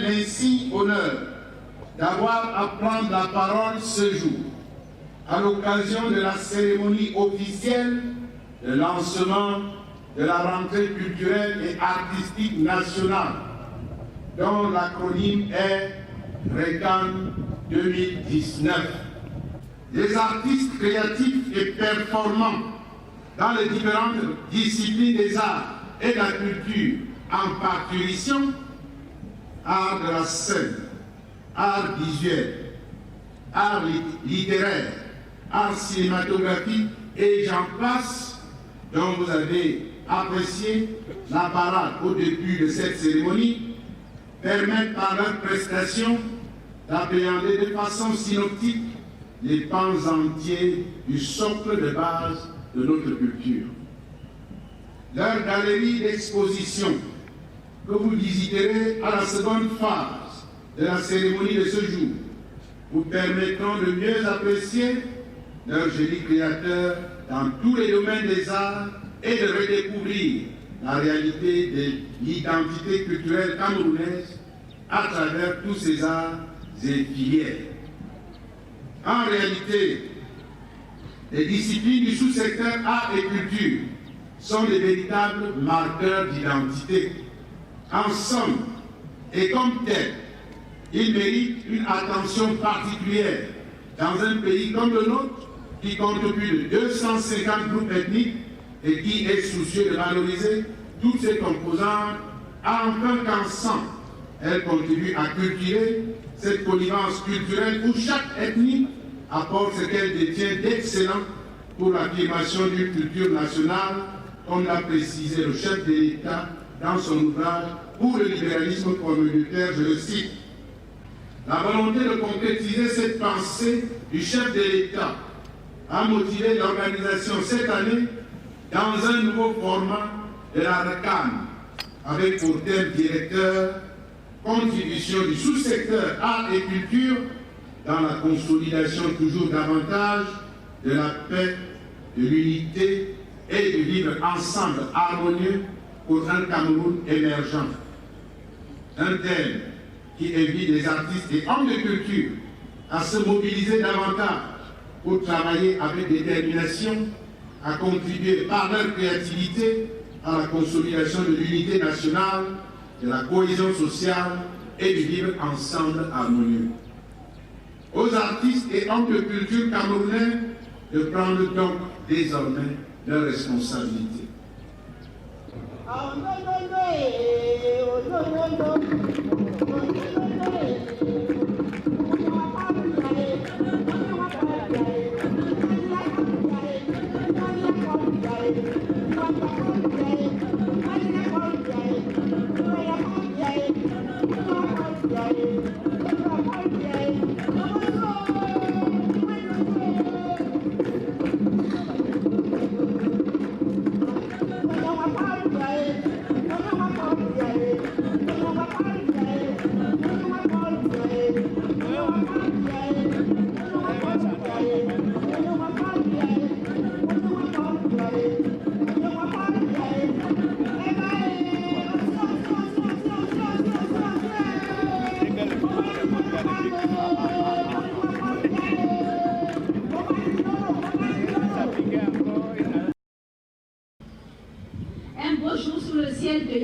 l'insigne honneur d'avoir à prendre la parole ce jour, à l'occasion de la cérémonie officielle de lancement de la rentrée culturelle et artistique nationale, dont l'acronyme est RECAN 2019. Les artistes créatifs et performants dans les différentes disciplines des arts et de la culture en parturition, art de la scène, art visuel, art littéraire, art cinématographique et j'en passe, dont vous avez apprécié la parade au début de cette cérémonie, permettent par leurs prestations d'appréhender de façon synoptique les pans entiers du socle de base de notre culture. Leur galerie d'exposition que vous visiterez à la seconde phase de la cérémonie de ce jour vous permettront de mieux apprécier leur génie créateur dans tous les domaines des arts et de redécouvrir la réalité de l'identité culturelle camerounaise à travers tous ces arts et filières. En réalité, les disciplines du sous-secteur art et culture sont des véritables marqueurs d'identité. Ensemble et comme tels, ils méritent une attention particulière dans un pays comme le nôtre qui compte plus de 250 groupes ethniques et qui est soucieux de valoriser toutes ces composantes afin qu'ensemble, elles contribuent à cultiver cette connivence culturelle où chaque ethnie apporte ce qu'elle détient d'excellent pour l'affirmation d'une culture nationale, comme l'a précisé le chef de l'État dans son ouvrage pour le libéralisme communautaire, je le cite. La volonté de concrétiser cette pensée du chef de l'État a motivé l'organisation cette année dans un nouveau format de la RECAN, avec pour thème directeur contribution du sous-secteur art et culture dans la consolidation toujours davantage de la paix, de l'unité et du vivre ensemble harmonieux pour un Cameroun émergent. Un thème qui invite les artistes et hommes de culture à se mobiliser davantage pour travailler avec détermination, à contribuer par leur créativité à la consolidation de l'unité nationale, de la cohésion sociale et du vivre ensemble harmonieux. Aux artistes et hommes de culture camerounais de prendre donc désormais leurs responsabilités.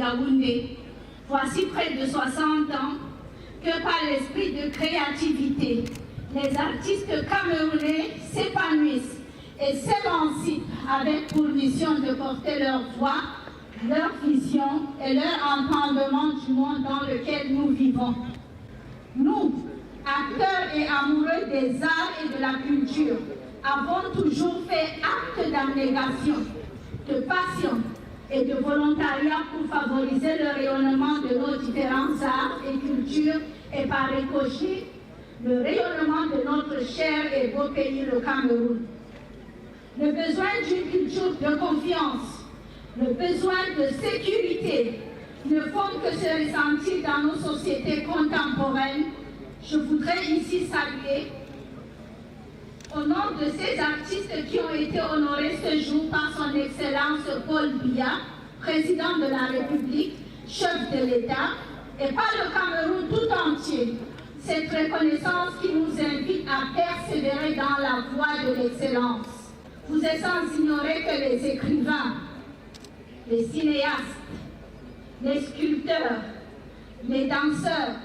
Yaoundé. Voici près de 60 ans que par l'esprit de créativité, les artistes camerounais s'épanouissent et s'émancipent avec pour mission de porter leur voix, leur vision et leur entendement du monde dans lequel nous vivons. Nous, acteurs et amoureux des arts et de la culture, avons toujours fait acte d'abnégation, de passion et de volontariat pour favoriser le rayonnement de nos différents arts et cultures et par ricochet, le rayonnement de notre cher et beau pays, le Cameroun. Le besoin d'une culture de confiance, le besoin de sécurité ne font que se ressentir dans nos sociétés contemporaines. Je voudrais ici saluer, au nom de ces artistes qui ont été honorés ce jour par son Excellence Paul Biya, président de la République, chef de l'État, et par le Cameroun tout entier. Cette reconnaissance qui nous invite à persévérer dans la voie de l'excellence. Vous êtes sans ignorer que les écrivains, les cinéastes, les sculpteurs, les danseurs,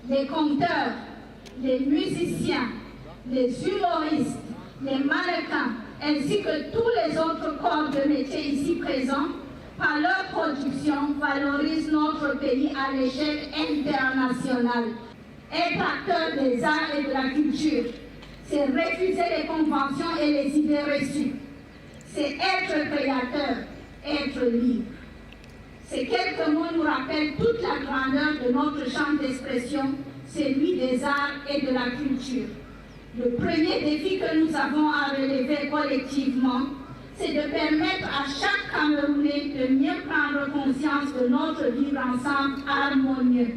les conteurs, les musiciens, les humoristes, les mannequins, ainsi que tous les autres corps de métier ici présents, par leur production, valorisent notre pays à l'échelle internationale. Être acteur des arts et de la culture, c'est refuser les conventions et les idées reçues. C'est être créateur, être libre. Ces quelques mots nous rappellent toute la grandeur de notre champ d'expression, celui des arts et de la culture. Le premier défi que nous avons à relever collectivement, c'est de permettre à chaque Camerounais de mieux prendre conscience de notre vivre ensemble harmonieux.